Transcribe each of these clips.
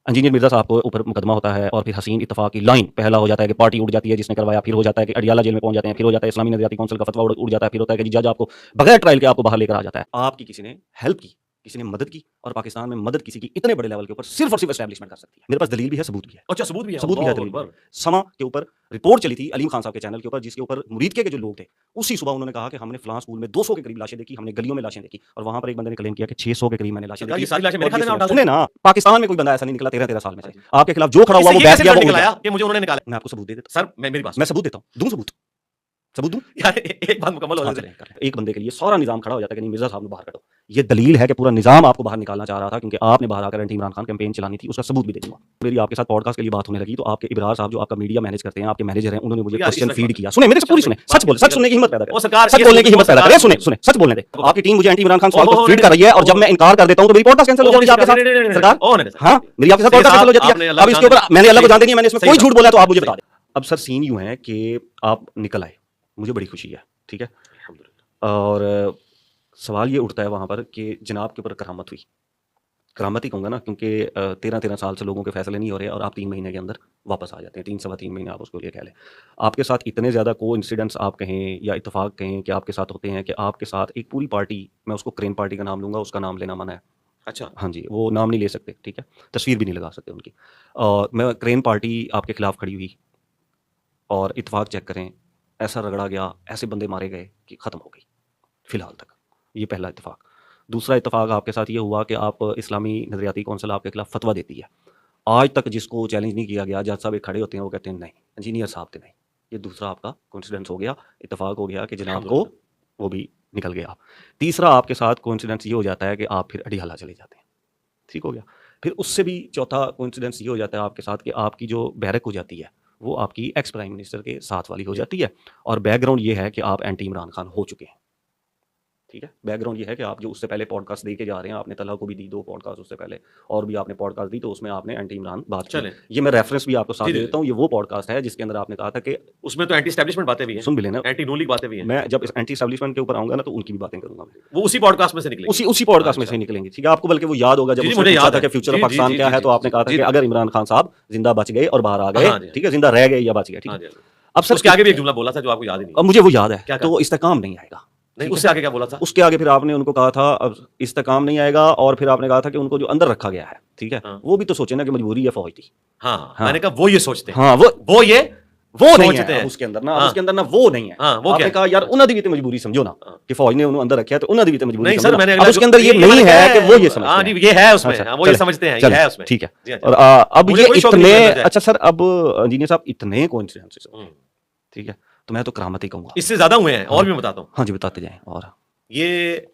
Engineer Mirza साहब को ऊपर मुकदमा होता है और फिर हसीन इत्तफाक की लाइन पहला हो जाता है कि पार्टी उड़ जाती है जिसने करवाया, फिर हो जाता है कि अडियाला जेल में पहुंच जाते हैं, फिर हो जाता है इस्लामी नजरियाती काउंसिल का फतवा उड़ जाता है, फिर होता है कि जज आपको बगैर ट्रायल के आपको बाहर लेकर आ जाता है। आपकी किसी ने हेल्प की, किसी ने मदद की, और पाकिस्तान में मदद किसी की इतने बड़े लेवल के ऊपर सिर्फ और सिर्फ एस्टैब्लिशमेंट कर सकती है। मेरे पास दलील भी है, सबूत भी है। अच्छा, सबूत भी है, सबूत भी है, दलील भी है। समा के ऊपर रिपोर्ट चली थी अलीम खान साहब के चैनल के ऊपर, जिसके ऊपर मुरीदके के जो लोग थे उसी सुबह उन्होंने कहा कि हमने फलां स्कूल में 200 के करीब लाशें देखी, हमने गलियों में लाशें देखी, और वहां पर एक बंदे ने क्लेम किया कि 600 के करीब मैंने लाशें देखी। ये सारी लाशें मेरे खाते में डाल सुने ना, पाकिस्तान में कोई बंदा ऐसा नहीं निकला 13 साल में से आपके खिलाफ जो खड़ा हुआ वो बैठ गया, वो निकला कि मुझे उन्होंने निकाला। मैं आपको सबूत दे देता सर, मेरी बात, मैं सबूत देता हूं, दूं सबूत दूं यार, एक बात मुकम्मल हो जाए। एक बंदे के लिए सारा निजाम खड़ा हो जाता है कि नहीं, मिर्जा साहब ने बाहर करो। ये दलील है कि पूरा निजाम आपको बाहर निकालना चाह रहा था, क्योंकि आपने बाहर आकर एंटी इमरान खान कैंपेन चलानी थी। उसका सबूत भी दे दूंगा। मेरी आपके साथ पॉडकास्ट के लिए बात होने लगी तो आपके इब्रार साहब जो आपका मीडिया मैनेज करते हैं, आपके मैनेजर हैं, उन्होंने मुझे क्वेश्चन फीड किया। सुने मेरे से पूरी सुने, सच बोले, सच सुनने की हिम्मत पैदा करें, सच बोलने की हिम्मत पैदा करें। सुने सुने, सच बोलने दे। आपकी टीम मुझे एंटी इमरान खान सवाल को फीड कर रही है, और जब मैं इनकार कर देता हूं तो मेरी पॉडकास्ट कैंसिल हो जाती है आपके साथ। सरकार, हां, मेरी आपके साथ पॉडकास्ट कैंसिल हो जाती है। अब इसके ऊपर मैंने अल्लाह को जानते नहीं, मैंने इसमें कोई झूठ बोला तो आप मुझे बता दें। अब सर सीन यूं है कि आप निकल आए, मुझे बड़ी खुशी है, ठीक है। और सवाल ये उठता है वहाँ पर कि जनाब के ऊपर करामत हुई, करामत ही कहूँगा ना, क्योंकि 13 साल से लोगों के फैसले नहीं हो रहे और आप 3 महीने के अंदर वापस आ जाते हैं, 3 सवा 3 महीने आप उसको लिए कह लें। आपके साथ इतने ज़्यादा को इंसिडेंट्स आप कहें या इत्तेफाक कहें कि आपके साथ होते हैं कि आपके साथ एक पूरी पार्टी, मैं उसको क्रेन पार्टी का नाम लूँगा, उसका नाम लेना मना है। अच्छा, हाँ जी, वो नाम नहीं ले सकते, ठीक है, तस्वीर भी नहीं लगा सकते उनकी। मैं क्रेन पार्टी आपके खिलाफ खड़ी हुई और इत्तेफाक चेक करें, ऐसा रगड़ा गया, ऐसे बंदे मारे गए कि ख़त्म हो गई फिलहाल तक। ये पहला इत्तेफाक। दूसरा इत्तेफाक आपके साथ ये हुआ कि आप इस्लामी नजरियाती काउंसिल आपके खिलाफ फतवा देती है। आज तक जिसको चैलेंज नहीं किया गया, जज साहब एक खड़े होते हैं वो कहते हैं नहीं, इंजीनियर साहब थे नहीं। ये दूसरा आपका कोइंसिडेंस हो गया, इत्तेफाक हो गया कि जनाब को वो भी निकल गया। तीसरा आपके साथ कोइंसिडेंस ये हो जाता है कि आप फिर अडियाला चले जाते हैं, ठीक हो गया। फिर उससे भी चौथा कोइंसिडेंस ये हो जाता है आपके साथ कि आपकी जो बैरक हो जाती है वो आपकी एक्स प्राइम मिनिस्टर के साथ वाली हो जाती है, और बैकग्राउंड ये है कि आप एंटी इमरान खान हो चुके हैं, ठीक है। बैकग्राउंड ये है कि आप जो उससे पहले पॉडकास्ट दे के जा रहे हैं, आपने तला को भी दी 2 पॉडकास्ट उससे पहले, और भी आपने पॉडकास्ट दी, तो उसमें आपने एंटी इमरान बात की। ये मैं रेफरेंस भी आपको साथ दे देता हूँ, ये वो पॉडकास्ट है जिसके अंदर आपने कहा था कि उसमें तो एंटी एस्टैब्लिशमेंट बातें भी हैं, सुन भी लेना, एंटी नून लीग बातें भी हैं। मैं जब एंटी एस्टैब्लिशमेंट के ऊपर आऊंगा ना तो उनकी भी बातें करूंगा, वो उसी पॉडकास्ट में से निकलेंगे, उसी पॉडकास्ट में से निकलेंगे, ठीक है। आपको बल्कि वो याद होगा जब मुझे याद था कि फ्यूचर ऑफ पाकिस्तान क्या है, तो आपने कहा था कि अगर इमरान खान साहब जिंदा बच गए और बाहर आ गए, ठीक है, जिंदा रह गए या बच गए, ठीक है। अब सर उसके आगे भी एक जुमला बोला था जो आपको याद ही नहीं। अब मुझे वो याद है, तो इस्तेकाम नहीं आएगा। नहीं, उससे आगे क्या बोला था? उसके आगे फिर आपने उनको कहा था अब इस्तेकाम नहीं आएगा, और फिर आपने कहा था कि उनको जो अंदर रखा गया है, ठीक है, वो भी तो सोचे ना कि मजबूरी या फौज थी। हाँ, मैंने कहा वो ये सोचते हैं, हाँ, वो ये वो नहीं है उसके अंदर ना, उसके अंदर ना वो नहीं है। आपने कहा यार उन्होंने भी तो मजबूरी समझो ना कि फौज ने उन्हें अंदर रखा है, तो उन्होंने भी तो मजबूरी समझो ना। अब उसके अंदर ये नहीं है कि वो ये समझते हैं, ये है उसमें, वो ये समझते हैं, ये है उसमें, ठीक है। और अब ये इतने, अच्छा सर, अब इंजीनियर साहब इतने कोइंसिडेंसेस, ठीक है, तो मैं तो करामत ही कहूंगा, इससे ज्यादा हुए हैं, और भी बताता हूँ। हाँ जी, बताते जाएं। और ये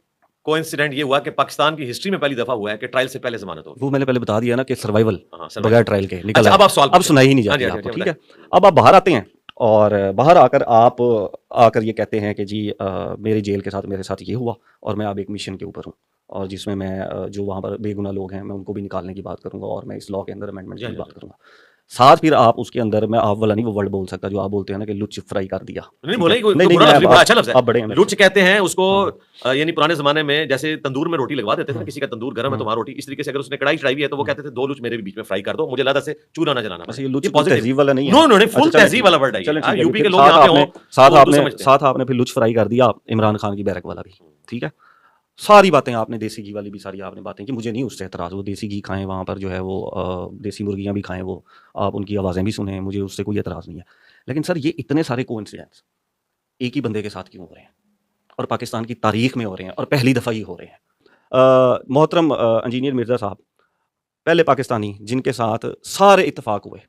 कोइंसिडेंट ये हुआ कि पाकिस्तान की हिस्ट्री में पहली दफा हुआ है कि ट्रायल से पहले जमानत हो। वो मैंने पहले बता दिया ना कि सर्वाइवल बगैर ट्रायल के निकल। अब आप सवाल, अब सुनाई ही नहीं जाती आपको, ठीक है। अब आप बाहर आते हैं और बाहर आकर आप ये कहते हैं कि जी मेरे जेल के साथ मेरे साथ ये हुआ, और मैं अब एक मिशन के ऊपर हूँ, और जिसमें मैं जो वहाँ पर बेगुनाह लोग हैं मैं उनको भी निकालने की बात करूँगा, और मैं इस लॉ के अंदर अमेंडमेंट की बात करूँगा। साथ फिर आप उसके अंदर, मैं आप वाला नहीं वो वर्ड बोल सकता जो आप बोलते हैं ना कि लुच फ्राई कर दिया, नहीं बोले, अच्छा लफ्ज़ है, लुच कहते हैं उसको। यानी पुराने जमाने में जैसे तंदूर में रोटी लगवा देते थे ना, किसी का तंदूर गर्म है तो वहां रोटी, इस तरीके से अगर उसने कढ़ाई चढ़ाई है तो वो कहते थे 2 लुच मेरे भी बीच में फ्राई कर दो, मुझे लगा से चूल्हा ना जलाना। ये लुच तहजीब वाला नहीं है, नो नो नहीं, फुल तहजीब वाला वर्ड है। यूपी के लोग यहाँ पे हो, साथ आपने फिर लुच फ्राई कर दिया इमरान खान की बैरक वाला भी, ठीक है। सारी बातें आपने, देसी घी वाली भी सारी आपने बातें की, मुझे नहीं उससे एतराज़, वो देसी घी खाएं, वहाँ पर जो है वो देसी मुर्गियाँ भी खाएं, वो आप उनकी आवाज़ें भी सुनें, मुझे उससे कोई एतराज़ नहीं है। लेकिन सर ये इतने सारे कोइंसिडेंस एक ही बंदे के साथ क्यों हो रहे हैं, और पाकिस्तान की तारीख में हो रहे हैं, और पहली दफ़ा ही हो रहे हैं। मोहतरम इंजीनियर मिर्ज़ा साहब पहले पाकिस्तानी जिनके साथ सारे इत्तेफाक हुए,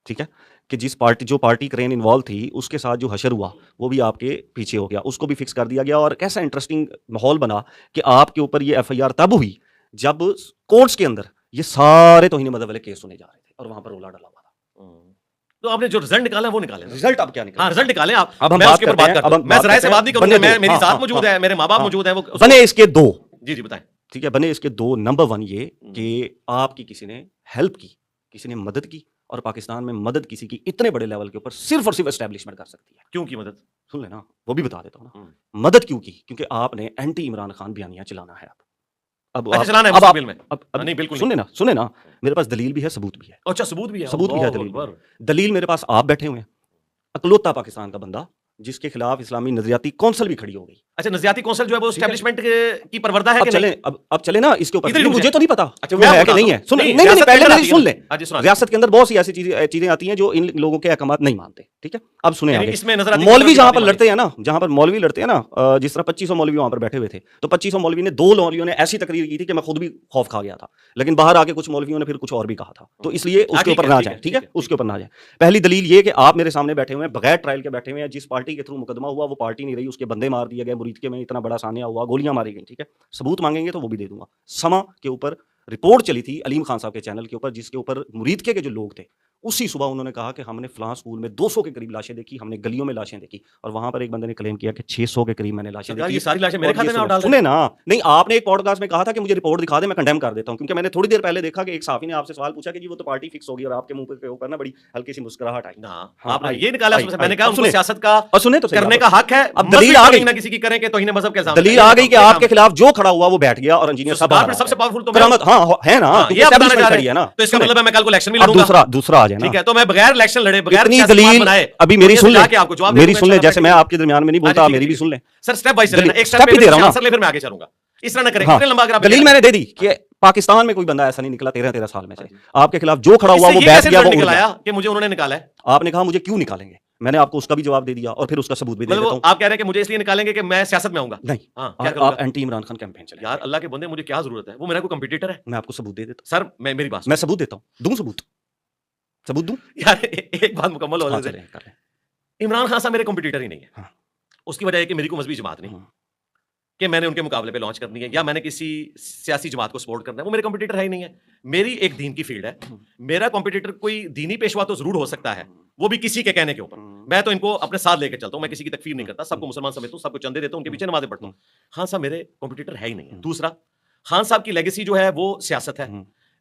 ठीक है, कि जो पार्टी क्रेन इन्वॉल्व थी उसके साथ जो हशर हुआ वो भी आपके पीछे हो गया, उसको भी फिक्स कर दिया गया। और कैसा इंटरेस्टिंग माहौल बना कि आपके ऊपर ये एफआईआर तब हुई जब कोर्ट्स के अंदर ये सारे तौहीन मज़हब वाले केस सुने जा रहे थे और वहां पर रोला डला हुआ था। तो आपने जो रिजल्ट निकाला वो निकाले, रिजल्ट अब क्या निकाला? हाँ, रिजल्ट निकाले आप। अब हम बात करते हैं, अब मैं जरा से बात नहीं करूंगा, मैं मेरी साथ मौजूद है, मेरे माँ बाप मौजूद है, वो बने इसके 2। जी बताएं। ठीक है, बने इसके 2। नंबर 1 ये कि आपकी किसी ने हेल्प की, किसी ने मदद की, और पाकिस्तान में मदद किसी की इतने बड़े लेवल के ऊपर सिर्फ और सिर्फ एस्टैब्लिशमेंट कर सकती है। क्यों की मदद? सुन लेना, वो भी बता देता हूँ ना। मदद क्यों की? क्योंकि आपने एंटी इमरान खान बयानियां चलाना है। अच्छा चलाना है मुस्तकबिल में? अब नहीं बिल्कुल सुने ना, मेरे पास दलील भी है, सबूत भी है। अच्छा सबूत भी है, सबूत भी है, दलील भी है। दलील मेरे पास आप बैठे हुए हैं, अकलौता पाकिस्तान का बंदा जिसके खिलाफ इस्लामी नजरियाती कौंसिल भी खड़ी हो गई। अच्छा नजरियाती कौंसिल जो है वो एस्टैब्लिशमेंट की परवरदा है अब कि चले नहीं? अब चले ना इसके ऊपर, इधर मुझे तो नहीं पता अच्छा, वो है कि नहीं है। सुन नहीं, नहीं रियासत पहले के अंदर मेरी सुन ले, आती है। रियासत के अंदर बहुत सी ऐसी चीजें आती हैं जो इन लोगों के अहकाम नहीं मानते, ठीक है। अब सुने यानी आगे, इसमें नजरियाती मौलवी कौंसिल जहां की पर बात लड़ते हैं ना, जहां पर मौलवी लड़ते हैं ना, जिस तरह 2500 मौलवी वहां पर बैठे हुए थे, तो 2500 मौलवी ने, 2 मौलवियों ने ऐसी तकरीर की थी कि मैं खुद भी खौफ खा गया था, लेकिन बाहर आके कुछ मौलवियों ने फिर कुछ और भी कहा था, तो इसलिए उसके ऊपर ना जाए, ठीक है, उसके ऊपर ना जाए। पहली दलील ये कि आप मेरे सामने बैठे हुए हैं, बगैर ट्रायल के बैठे हुए हैं, जिस पार्टी के थ्रू मुकदमा हुआ वो पार्टी नहीं रही, उसके बंदे मार दिए गए, मुरीदके में इतना बड़ा सान्या हुआ, गोलियां मारी गई, ठीक है। सबूत मांगेंगे तो वो भी दे दूंगा। समा के ऊपर रिपोर्ट चली थी अलीम खान साहब के चैनल के ऊपर, जिसके ऊपर मुरीदके के जो लोग थे, उसी सुबह उन्होंने कहा कि हमने फलां स्कूल में 200 के करीब लाशें देखी, हमने गलियों में लाशें देखी, और वहां पर एक बंदे ने क्लेम किया कि 600 के करीब मैंने लाशें देखी। ये सारी लाशें मेरे खाते में आप डाल रहे हैं? सुने ना, नहीं आपने एक पॉडकास्ट में कहा था कि मुझे रिपोर्ट दिखा दे, मैं कंडेम कर देता हूं, क्योंकि मैंने थोड़ी देर पहले देखा कि एक साफी ने आपसे सवाल पूछा कि जी वो तो पार्टी फिक्स होगी, और आपके मुंह पे ऊपर ना बड़ी हल्की सी मुस्कुराहट आई। आपने ये निकाला, मैंने कहा उनको सियासत का और सुने तो करने का हक है। अब दलील आ गई ना किसी की करें कि तौहीन मजहब के इल्जाम, दलील आ गई कि आपके खिलाफ जो खड़ा हुआ वो बैठ गया, और इंजीनियर साहब सबसे पावरफुल तो हाँ है ना, ये आप बताना चाह रहे है ना, तो इसका मतलब है मैं कल को इलेक्शन भी लड़ूंगा। दूसरा आ जाए ना, ठीक है, तो मैं बगैर इलेक्शन लड़े, बगैर दलील अभी मेरी सुन ले, आपको जवाब मेरी सुन ले, जैसे मैं आपके दरमियान में नहीं बोलता, मेरी भी सुन ले सर। स्टेप बाय स्टेप, एक स्टेप ही दे रहा हूं ना, फिर मैं आगे चलूंगा। इस तरह ना करें, इतने लंबा अगर दलील मैंने दे दी कि पाकिस्तान में कोई बंदा ऐसा नहीं निकला 13 साल में से, आपके खिलाफ जो खड़ा हुआ वो बैठ गया, वो निकलाया कि मुझे उन्होंने निकाला है। आपने कहा मुझे क्यों निकालेंगे, मैंने आपको उसका भी जवाब दे दिया और फिर उसका सबूत भी दे देता हूं। आप कह रहे हैं कि मुझे इसलिए निकालेंगे कि मैं सियासत में आऊंगा? नहीं, आप एंटी इमरान खान कैंपेन चलाएं। यार अल्लाह के बंदे, मुझे क्या जरूरत है, वो मेरा कोई कंपटीटर है? मैं आपको सबूत दे देता हूं सर। मेरी बात, मैं सबूत देता हूं, दूं सबूत दूं यार एक बात मुकम्मल हो जाए। इमरान खान साहब मेरे कंपटीटर ही नहीं है। उसकी वजह है कि मेरी कोई मजहबी जमात नहीं कि मैंने उनके मुकाबले पे लॉन्च करनी है, या मैंने किसी सियासी जमात को सपोर्ट करना है, वो मेरे कंपटीटर है ही नहीं है। मेरी एक दीन की फील्ड है, मेरा कंपटीटर कोई दीनी पेशवा तो जरूर हो सकता है, वो भी किसी के कहने के ऊपर। मैं तो इनको अपने साथ लेकर चलता हूं, मैं किसी की तकफीर नहीं करता, सबको मुसलमान समझता हूं, सबको चंदे देता हूं, उनके पीछे नमाजें पढ़ता हूं। खान साहब मेरे कंपटीटर है ही नहीं है। दूसरा, खान साहब की लेगेसी जो है वो सियासत है,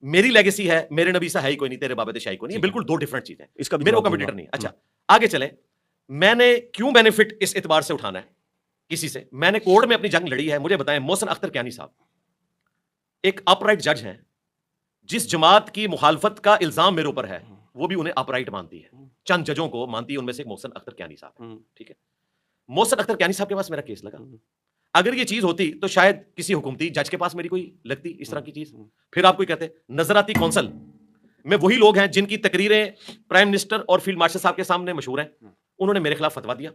मेरी लेगेसी है मेरे नबी सा है ही कोई नहीं, तेरे बाबे शाही कोई नहीं, बिल्कुल दो डिफरेंट चीजें। इसका मेरे को कंपटीटर नहीं। अच्छा आगे चले, मैंने क्यों बेनिफिट इस एतबार से उठाना है किसी से? मैंने कोर्ट में अपनी जंग लड़ी है। मुझे बताएं, मोहसिन अख्तर कियानी साहब एक अपराइट जज हैं, जिस जमात की मुखालफत का इल्जाम मेरे ऊपर है वो भी उन्हें अपराइट मानती है, चंद जजों को मानती है, उनमें से मोहसिन अख्तर कियानी साहब। ठीक है, मोहसिन अख्तर कियानी साहब के पास मेरा केस लगा। अगर ये चीज होती तो शायद किसी हुकूमती जज के पास मेरी कोई लगती इस तरह की चीज। फिर आप कोई कहते नजराती कौंसल में वही लोग हैं जिनकी तकरीरें प्राइम मिनिस्टर और फील्ड मार्शल साहब के सामने मशहूर हैं, उन्होंने मेरे खिलाफ फतवा दिया।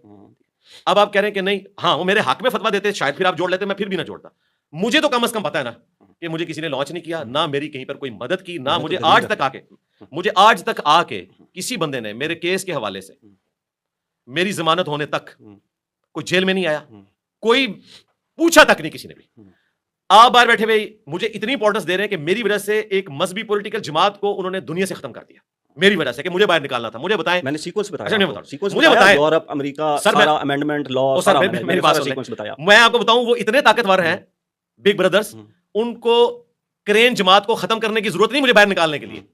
अब आप कह रहे हैं कि नहीं, हाँ वो मेरे हक में फतवा देते, शायद फिर आप जोड़ लेते, मैं फिर भी ना जोड़ता। मुझे तो कम से कम पता है ना कि मुझे किसी ने लॉन्च नहीं किया, ना मेरी कहीं पर कोई मदद की, ना मुझे आज तक आके किसी बंदे ने मेरे केस के हवाले से मेरी जमानत होने तक कोई जेल में नहीं आया, कोई पूछा तक नहीं किसी ने भी। आप बाहर बैठे हुए मुझे इतनी इंपॉर्टेंस दे रहे हैं कि मेरी वजह से एक मजहबी पॉलिटिकल जमात को उन्होंने दुनिया से खत्म कर दिया, मेरी वजह से, कि मुझे बाहर निकालना था। मुझे बताएं, मैंने सीक्वेंस बताया। अच्छा सीक्वेंस मुझे बताएं, यूरोप, अमेरिका, सारा अमेंडमेंट लॉ, सर मेरी बात सीक्वेंस बताया। मैं आपको बताऊं, वो इतने ताकतवर हैं बिग ब्रदर्स, उनको क्रेन जमात को खत्म करने की जरूरत नहीं मुझे बाहर निकालने के लिए।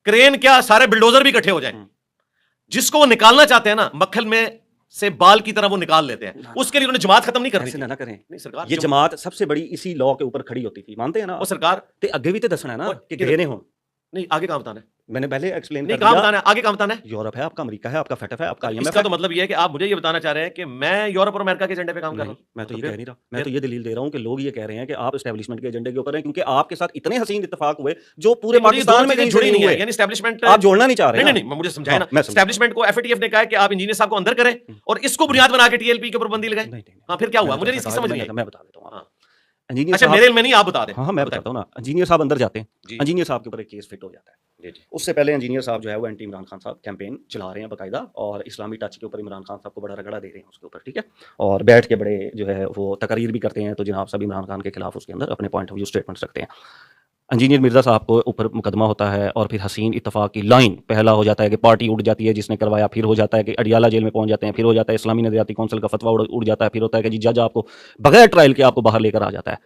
क्रेन क्या, सारे बिल्डोजर भी इकट्ठे हो जाएं, जिसको वो निकालना चाहते हैं ना, मक्खल में से बाल की तरह वो निकाल लेते हैं, उसके लिए उन्होंने जमात खत्म नहीं करनी। ना करें, नहीं सरकार, ये जमात सबसे बड़ी इसी लॉ के ऊपर खड़ी होती थी, मानते हैं ना? वो सरकार ते आगे भी तो दसना है ना कि गए हो। नहीं, आगे काम बताना है, मैंने पहले एक्सप्लेन नहीं काम बताना है, आगे काम बताना है। यूरोप है आपका, अमेरिका है आपका, फेटफ है आपका, इसका तो मतलब ये है कि आप मुझे ये बताना चाह रहे हैं कि मैं यूरोप और अमेरिका के एजेंडे पे काम कर रहा हूं। मैं तो ये कह नहीं रहा, मैं तो ये दलील दे रहा हूं कि लोग ये कह रहे हैं कि आप एस्टैब्लिशमेंट के एजेंडे के ऊपर हैं, क्योंकि आपके साथ इतने हसीन इत्तेफाक हुए जो पूरे पाकिस्तान में कहीं जुड़ी नहीं है। यानी एस्टैब्लिशमेंट आप जोड़ना नहीं चाह रहे। नहीं, मुझे समझाया ना, एस्टैब्लिशमेंट को एफएटीएफ ने कहा कि आप इंजीनियर साहब को अंदर करें और इसको बुनियाद बना के टीएलपी के ऊपर बंदी लगाएं। हां, फिर क्या हुआ मुझे इसकी समझ नहीं आई, मैं बता देता हूं। इंजीनियर, अच्छा मेरे में नहीं, आप बता दें। हाँ मैं बताता हूँ ना। इंजीनियर साहब अंदर जाते हैं, इंजीनियर साहब के ऊपर एक केस फिट हो जाता है। उससे पहले इंजीनियर साहब जो है वो एंटी इमरान खान साहब कैंपेन चला रहे हैं बाकायदा, और इस्लामी टच के ऊपर इमरान खान साहब को बड़ा रगड़ा दे रहे हैं उसके ऊपर, ठीक है, और बैठ के बड़े जो है वो तकरीर भी करते हैं, तो जनाब सब इमरान खान के खिलाफ उसके अंदर अपने पॉइंट ऑफ व्यू स्टेटमेंट्स रखते हैं। इंजीनियर मिर्जा साहब को ऊपर मुकदमा होता है, और फिर हसीन इत्तफाक की लाइन पहला हो जाता है कि पार्टी उड़ जाती है जिसने करवाया, फिर हो जाता है कि अडियाला जेल में पहुंच जाते हैं, फिर हो जाता है इस्लामी नजरियाती कौंसिल का फतवा उड़ जाता है, फिर होता है कि जी जज आपको बगैर ट्रायल के आपको बाहर लेकर आ जाता है।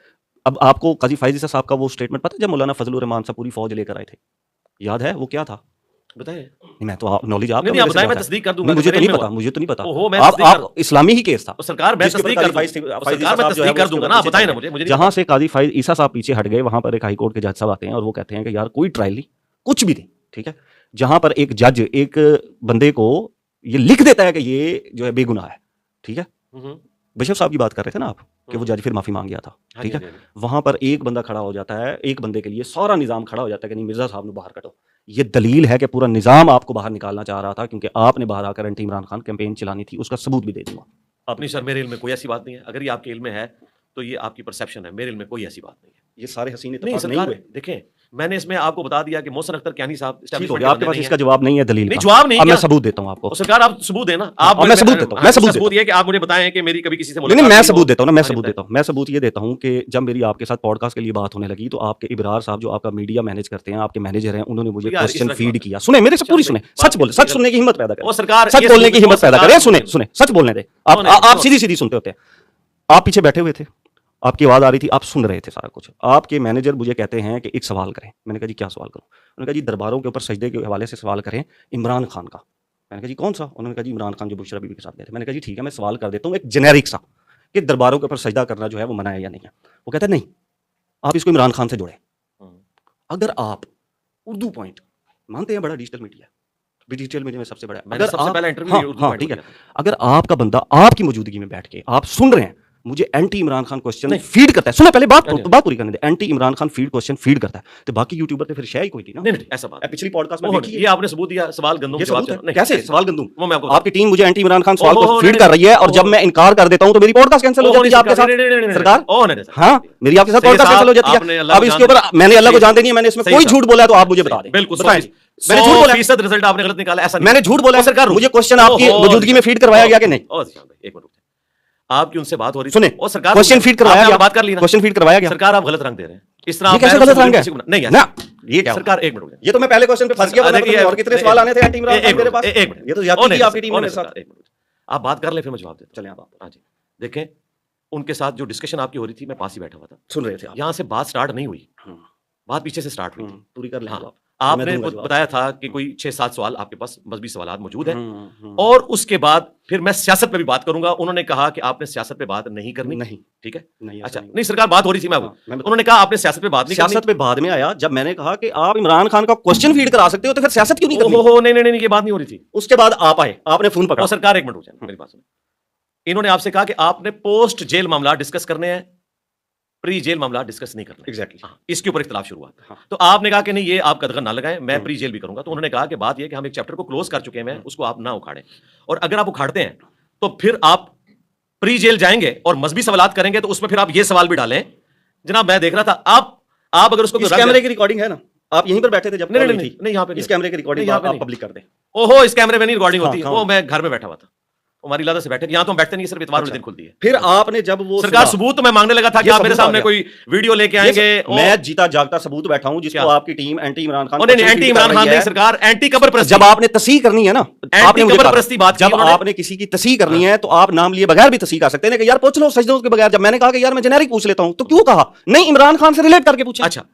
अब आपको काजी फायजी साहब का वो स्टेटमेंट पता है जब मौलाना फजलुर रहमान साहब पूरी फौज लेकर आए थे, याद है वो क्या था? बताएं। नहीं, मैं तो नॉलेज आप नहीं आप बताएं, मैं तस्दीक कर दूंगा। मुझे तो नहीं पता, मुझे तो नहीं पता। ओहो, मैं आप इस्लामी ही केस था सरकार, मैं तस्दीक कर दूंगा ना, बताएं ना मुझे। जहां से काजी फाइज ईसा साहब पीछे हट गए, वहां पर एक हाई कोर्ट के जज साहब आते हैं और वो कहते हैं कि यार कोई ट्रायल नहीं, कुछ भी नहीं, ठीक है। जहां पर एक जज एक बंदे को ये लिख देता है कि ये जो है बेगुनाह है, ठीक है। बिशप साहब की बात कर रहे थे ना आप, कि वो जज फिर माफी मांग गया था, ठीक है। वहां पर एक बंदा खड़ा हो जाता है, एक बंदे के लिए सारा निजाम खड़ा हो जाता है कि नहीं मिर्जा साहब ने बाहर कटो। ये दलील है कि पूरा निजाम आपको बाहर निकालना चाह रहा था, क्योंकि आपने बाहर आकर एंटी इमरान खान कैंपेन चलानी थी। उसका सबूत भी दे दूंगा। अपनी सर, मेरे इल्म में कोई ऐसी बात नहीं है। अगर ये आपके इल्म में है तो ये आपकी परसेप्शन है, मेरे इल्म में कोई ऐसी बात नहीं है। ये सारे हसीन नहीं हुए। देखें, मैंने इसमें आपको बता दिया कि मोहसिन अख्तर कैनी साहब, आपके पास इसका जवाब नहीं है, दलील नहीं, जवाब नहीं, मैं सबूत देता हूं आपको। सरकार आप सबूत देना, आप मैं सबूत देता हूं, मैं सबूत ये कि आप मुझे बताएं कि मेरी कभी किसी से नहीं, मैं सबूत देता हूं ना, मैं सबूत देता हूं। मैं सबूत ये देता हूं कि जब मेरी आपके साथ पॉडकास्ट के लिए बात होने लगी, तो आपके इब्रार साहब जो आपका मीडिया मैनेज करते हैं, आपके मैनेजर हैं, उन्होंने मुझे क्वेश्चन फीड किया। सुने मेरे से पूरी सुने, सच बोले, सच सुनने की हिम्मत पैदा करें, सरकार सच बोलने की हिम्मत पैदा करें। सुने सुने, सच बोलने दे। आप सीधी सीधी सुनते होते हैं। आप पीछे बैठे हुए थे, आपकी आवाज आ रही थी, आप सुन रहे थे सारा कुछ। आपके मैनेजर मुझे कहते हैं कि एक सवाल करें। मैंने कहा जी क्या सवाल करूं? उन्होंने कहा जी दरबारों के ऊपर सजदे के हवाले से सवाल करें इमरान खान का। मैंने कहा जी कौन सा? उन्होंने कहा जी इमरान खान जो बुशरा बीबी के साथ गए थे। मैंने कहा जी ठीक है, मैं सवाल कर देता हूँ एक जेनेरिक सा, कि दरबारों के ऊपर सजदा करना जो है वो मना है या नहीं है। वो कहता है नहीं, आप इसको इमरान खान से जोड़ें। अगर आप उर्दू पॉइंट मानते हैं, बड़ा डिजिटल मीडिया, डिजिटल मीडिया में सबसे बड़ा, अगर सबसे पहला इंटरव्यू, हाँ ठीक है, अगर आपका बंदा आपकी मौजूदगी में बैठ के आप सुन रहे हैं मुझे anti Imran Khan question feed करता है, सुना पहले बात पूरी करने दे, anti Imran Khan question feed करता है, तो बाकी यूट्यूबर पे फिर शेयर ही कोई थी ना। नहीं ऐसा बात, पिछली पॉडकास्ट में ये आपने सबूत दिया, सवाल गंदुम ये सबूत है। कैसे सवाल गंदुम? आपकी टीम मुझे एंटी इमरान खान सवाल को फीड कर रही है, और जब मैं इनकार कर देता हूं तो मेरी पॉडकास्ट कैंसिल हो जाती है आपके साथ। सरकार, हाँ मेरी आपके साथ पॉडकास्ट कैंसिल हो जाती है। अब इसके ऊपर मैंने अल्लाह को जानते नहीं है, मैंने इसमें कोई झूठ बोला है तो आप मुझे बता दें। बिल्कुल बताएं, मैंने झूठ बोला, फीसद रिजल्ट आपने गलत निकाला, ऐसा मैंने झूठ बोला सरकार? मुझे क्वेश्चन आपकी मौजूदगी में फीड करवाया गया कि नहीं? एक मिनट, आपकी उनसे बात हो रही, सुने, और सरकार क्वेश्चन फीड करवाया गया, बात कर ली ना, क्वेश्चन फीड करवाया गया। सरकार आप गलत रंग दे रहे हैं इस तरह। ये कैसे गलत रंग है? नहीं ना, ये क्या सरकार, एक मिनट, ये तो मैं पहले क्वेश्चन पे फंस गया, और कितने सवाल आने थे एंटी इमरान खान मेरे पास। ये तो ज्यादा की आपकी टीम ने मेरे साथ। आप बात कर ले, फिर मैं जवाब देता हूं। चलें आप। हाँ जी, देखें, उनके साथ जो डिस्कशन आपकी हो रही थी, मैं पास ही बैठा हुआ था, सुन रहे थे। यहां से बात स्टार्ट नहीं हुई, बात पीछे से स्टार्ट हुई, पूरी कर लें। आपने बताया था कि कोई 6-7 सवाल आपके पास मजहबी सवाल मौजूद है, और उसके बाद फिर मैं सियासत पे भी बात करूंगा। उन्होंने कहा कि आपने सियासत पे बात नहीं करनी। नहीं, ठीक है, नहीं, अच्छा नहीं, सरकार बात हो रही थी, मैं उन्होंने कहा आपने सियासत पे बात नहीं करनी। सियासत पे बाद में आया, जब मैंने कहा कि आप इमरान खान का क्वेश्चन फीड करा सकते हो, तो फिर सियासत क्यों नहीं करनी? हो नहीं, ये बात नहीं हो रही थी। उसके बाद आप आए, आपने फोन पकड़ा। सरकार एक मिनट हो जाए, मेरी बात सुनो। इन्होंने आपसे कहा कि आपने पोस्ट जेल मामला डिस्कस करने हैं, प्री जेल मामला डिस्कस नहीं करना। एग्जैक्टली, इसके ऊपर इख्तिलाफ शुरू हुआ। तो आपने कहा कि नहीं, ये आप कदगन ना लगाएं, मैं प्री जेल भी करूंगा। तो उन्होंने कहा कि बात ये कि हम एक चैप्टर को क्लोज कर चुके हैं, उसको आप ना उखाड़ें, और अगर आप उखाड़ते हैं तो फिर आप प्री जेल जाएंगे और मजहबी सवालात करेंगे, तो उसमें फिर आप ये सवाल भी डालें। जनाब, मैं देख रहा था, आप अगर उसको, इस कैमरे की रिकॉर्डिंग है ना, आप यहीं पर बैठे थे जब? नहीं, यहाँ पे इस कैमरे की रिकॉर्डिंग आप पब्लिक कर दें। ओहो, इस कैमरे में नहीं रिकॉर्डिंग होती, वो मैं घर में बैठा हुआ था, हमारी लादा से बैठे, यहाँ तो हम बैठते नहीं, सिर्फ इतवार वाले दिन खुलती है। फिर आपने जब वो सरकार सबूत तो मैं मांगने लगा था कि आप मेरे सामने कोई वीडियो लेके आएंगे। मैं जीता जागता सबूत बैठा हूं, जिसको आपकी team anti Imran Khan, anti Imran Khan नहीं, सरकार एंटी कब्र परस्ती। जब आपने तस्हीह करनी है ना, आपने कब्र परस्ती बात, जब आपने किसी की तस्हीह करनी है तो आप नाम लिए बगैर भी तस्हीह कर सकते हैं कि यार पूछ लो सजदों के बगैर। जब मैंने कहा कि यार मैं जेनेरिक पूछ लेता हूं, तो क्यों कहा नहीं इमरान खान से रिलेट करके पूछा? अच्छा,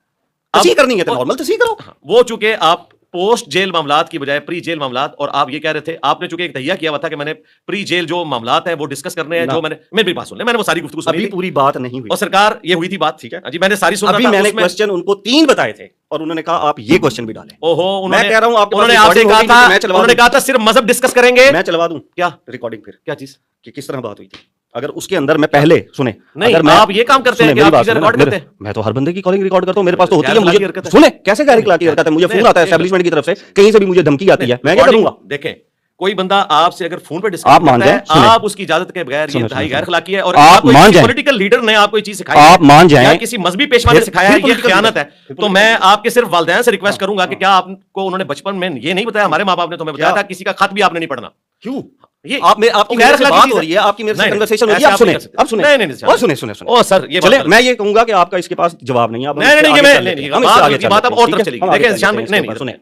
तस्हीह करनी है तो नॉर्मल तस्हीह करो। वो चूंकि आप पोस्ट जेल मामलात की बजाय प्री जेल मामलात, और आप ये कह रहे थे, आपने चूंकि एक तैयार किया हुआ था कि मैंने प्री जेल जो मामलात हैं वो डिस्कस करने हैं, जो मेरी बात सुन ले, मैंने वो सारी गुफ्तगू सुनी, पूरी बात नहीं हुई, और सरकार ये हुई थी बात, ठीक है जी, मैंने सारी सुना। अभी मैंने क्वेश्चन उनको 3 बताए थे, और उन्होंने कहा आप ये क्वेश्चन भी डालें। ओहो, मैं कह रहा हूं उन्होंने आपसे कहा था, उन्होंने कहा था सिर्फ मजहब डिस्कस करेंगे। मैं चलवा दूं क्या रिकॉर्डिंग? फिर क्या चीज कि किस तरह बात हुई थी? अगर उसके अंदर मैं पहले सुने, नहीं, अगर आप ये काम करते हैं कि आप चीजें रिकॉर्ड करते हैं, मैं तो हर बंदे की कॉलिंग रिकॉर्ड करता हूं, मेरे पास तो होती है। मुझे सुने कैसे गैर इखलाकी हरकत है, मुझे फोन आता है एस्टैब्लिशमेंट की तरफ से, कहीं से भी मुझे धमकी आती है, मैं क्या करूंगा? देखें, कोई बंदा आपसे अगर फोन पे डिस्कस आप मान जाए, आप उसकी इजाजत के बगैर, ये इंतहाई गैर अखलाकी है। और आप मान जाए, पॉलिटिकल लीडर ने आपको ये चीज सिखाई, आप मान जाए, किसी मजहबी पेशवा ने सिखाया है, ये खयानत है। तो मैं आपके सिर्फ वालिदैन से रिक्वेस्ट करूंगा कि क्या आपको उन्होंने बचपन में ये नहीं बताया, हमारे माँ बाप ने तुम्हें बताया था किसी का खत भी आपने नहीं पढ़ना? क्यों? ये आपकी गैर बात हो रही है, आपकी मेरे से कन्वर्सेशन हो रही है, आप सुने, अब सुने, नहीं, और सुने। ओ सर, ये चले, मैं ये कहूंगा कि आपका इसके पास जवाब नहीं है। नहीं, बात अब और तरफ चलेगी। देखिए, सुने,